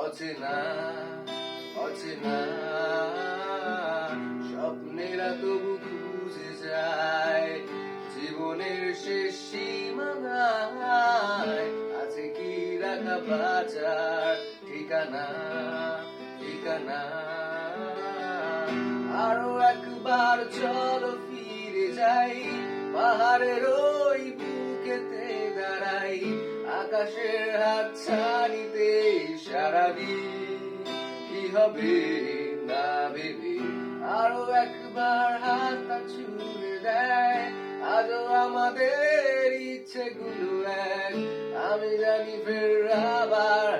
অচেনা অচেনা স্বপ্নেরা তবু খুঁজে যায় জীবনের শেষ সীমানায় আছে কি রাখা বাঁচার ঠিকানা ঠিকানা আরো একবার চলো ফিরে যাই পাহাড়ের ওই বুকেতে দাঁড়াই আকাশের হাত ছাড়িতে সারা দিন কি হবে না ভেবে আরো একবার হাতটা ছুড়ে দেয় আজও আমাদের ইচ্ছেগুলো এক আমি জানি ফের আবার